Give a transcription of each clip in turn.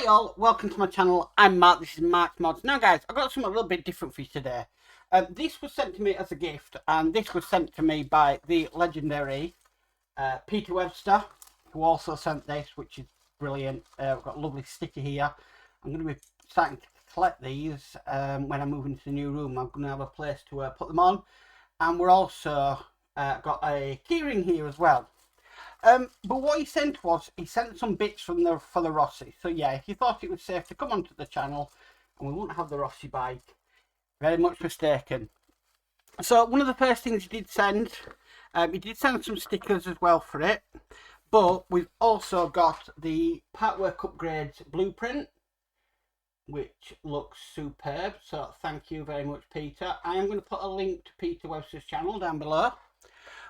Hi all, welcome to my channel. I'm Mark, this is Mark's Mods. Now guys, I've got something a little bit different for you today. This was sent to me as a gift, and this was sent to me by the legendary Peter Webster, who also sent this, which is brilliant. I've got a lovely sticker here. I'm going to be starting to collect these when I move into the new room. I'm going to have a place to put them on, and we're also got a keyring here as well. But what he sent was, he sent some bits for the Rossi. So yeah, he thought it was safe to come onto the channel and we wouldn't have the Rossi bike. Very much mistaken. So one of the first things he did send some stickers as well for it. But we've also got the Partwork Upgrades blueprint, which looks superb. So thank you very much, Peter. I am going to put a link to Peter Webster's channel down below.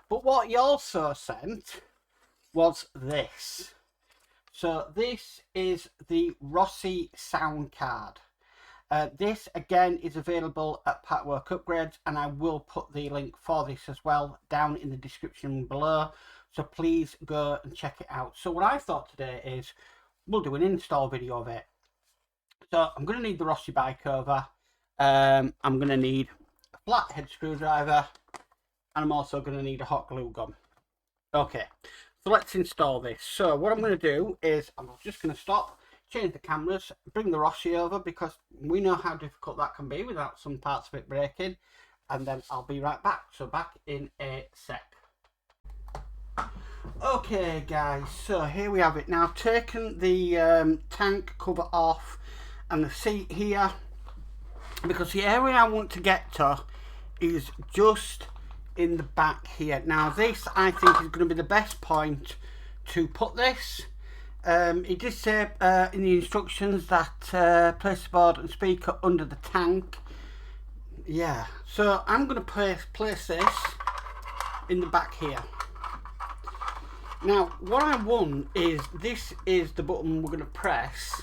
But what he also sent was this. So this is the Rossi Sound Card. This again is available at Partwork Upgrades, and I will put the link for this as well down in the description below, so please go and check it out. So what I thought today is we'll do an install video of it. So I'm going to need the Rossi bike over, I'm going to need a flathead screwdriver, and I'm also going to need a hot glue gun. Okay, so let's install this. So what I'm going to do is I'm just going to stop, change the cameras, bring the Rossi over, because we know how difficult that can be without some parts of it breaking, and then I'll be right back. So back in a sec. Okay guys, so here we have it. Now I've taken the tank cover off and the seat here, because the area I want to get to is just in the back here. Now this I think is going to be the best point to put this. It did say in the instructions that place the board and speaker under the tank. Yeah, so I'm going to place this in the back here. Now what I want is, this is the button we're going to press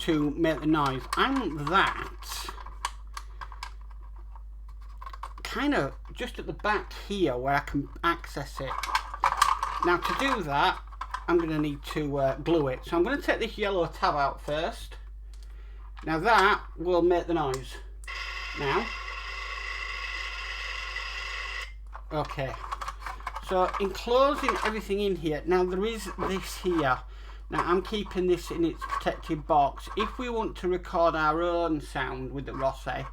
to make the noise. I want that kind of just at the back here where I can access it. Now to do that I'm going to need to glue it. So I'm going to take this yellow tab out first. Now that will make the noise. Now, okay, so enclosing everything in here, now there is this here. Now I'm keeping this in its protected box. If we want to record our own sound with the Rossi,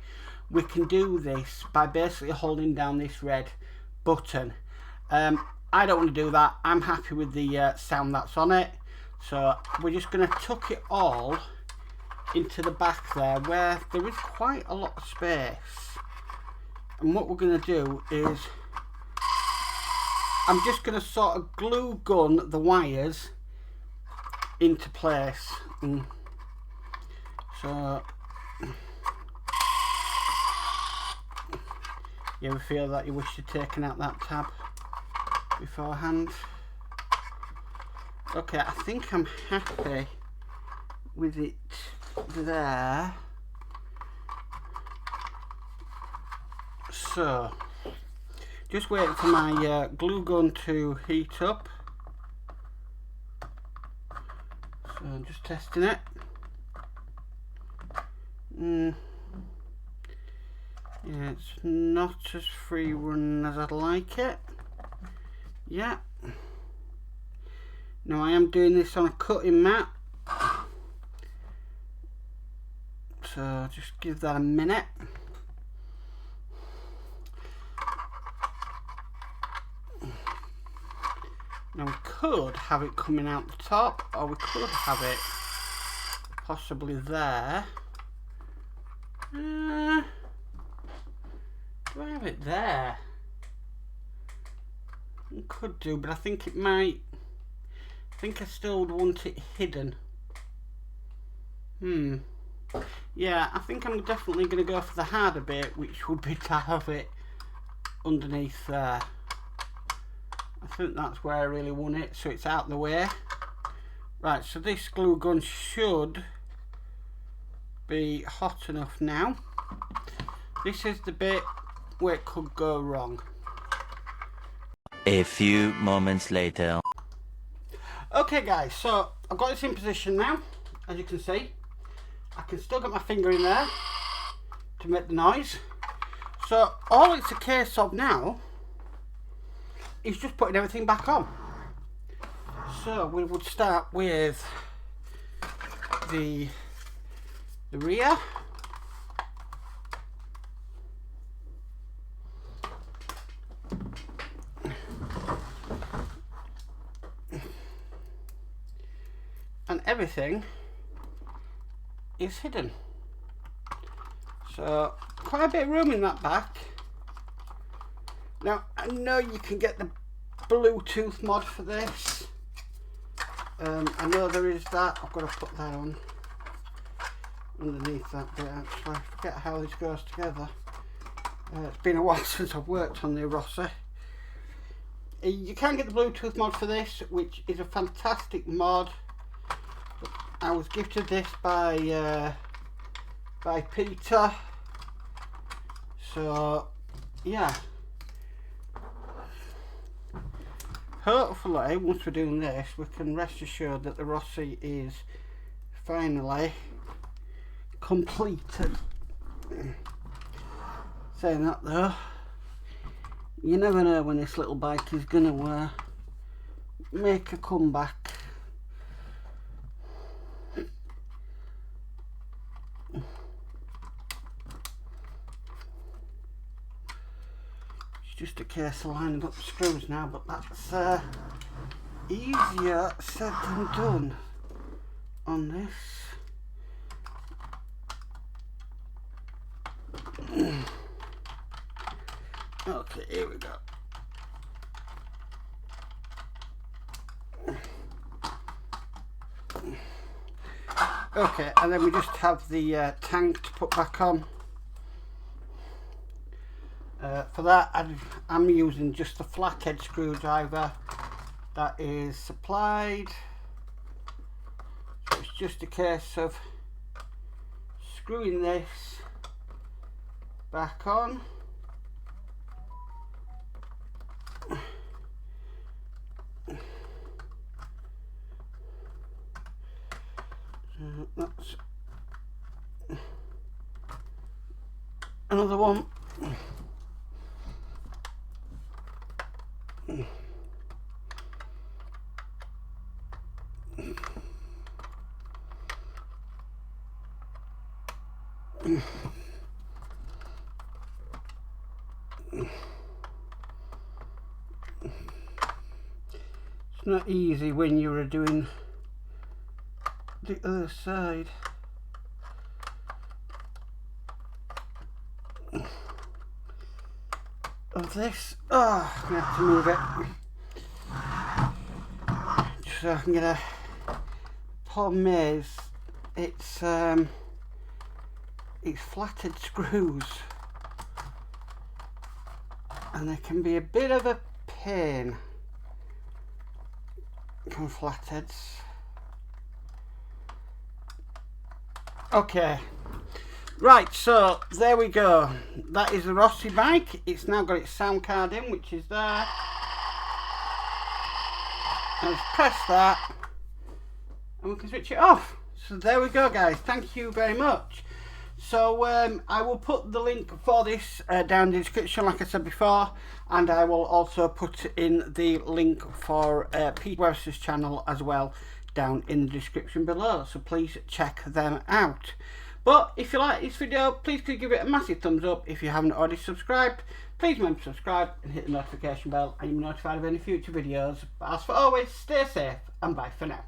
we can do this by basically holding down this red button. I don't want to do that. I'm happy with the sound that's on it. So we're just going to tuck it all into the back there, where there is quite a lot of space. And what we're going to do is, I'm just going to sort of glue gun the wires into place. So you ever feel that you wish you'd taken out that tab beforehand? Okay, I think I'm happy with it there. So just waiting for my glue gun to heat up. So I'm just testing it. Yeah, it's not as free run as I'd like it. Yeah. Now I am doing this on a cutting mat. So just give that a minute. Now we could have it coming out the top, or we could have it possibly there. Do I have it there? I could do, but I think it might. I think I still would want it hidden. Yeah, I think I'm definitely going to go for the harder bit, which would be to have it underneath there. I think that's where I really want it, so it's out the way. Right, so this glue gun should be hot enough now. This is the bit where it could go wrong. A few moments later. Okay guys, so I've got this in position now. as you can see. I can still get my finger in there to make the noise. So all it's a case of now is just putting everything back on. So we would start with the rear. And everything is hidden. So quite a bit of room in that back. Now I know you can get the Bluetooth mod for this. I know there is that. I've got to put that on underneath that bit actually. I forget how this goes together. It's been a while since I've worked on the Rossi. You can get the Bluetooth mod for this, which is a fantastic mod. I was gifted this by Peter. So yeah. Hopefully, once we're doing this, we can rest assured that the Rossi is finally completed. Saying that though, you never know when this little bike is gonna make a comeback. Just a case of lining up the screws now, but that's easier said than done on this. Okay, here we go. Okay, and then we just have the tank to put back on. For that, I'm using just the flathead screwdriver that is supplied. So it's just a case of screwing this back on. That's another one. It's not easy when you're doing the other side. Of this. Oh, I'm gonna have to move it. So I'm gonna. Problem is, it's flatted screws, and they can be a bit of a pain. Come flatheads. Okay. Right, so there we go. That is the Rossi bike. It's now got its sound card in, which is there. Let's press that and we can switch it off. So there we go, guys. Thank you very much. So I will put the link for this down in the description, like I said before, and I will also put in the link for Peter Webster's channel as well down in the description below, so please check them out. But if you like this video, please could give it a massive thumbs up. If you haven't already subscribed, please remember to subscribe and hit the notification bell and you'll be notified of any future videos. But as for always, stay safe and bye for now.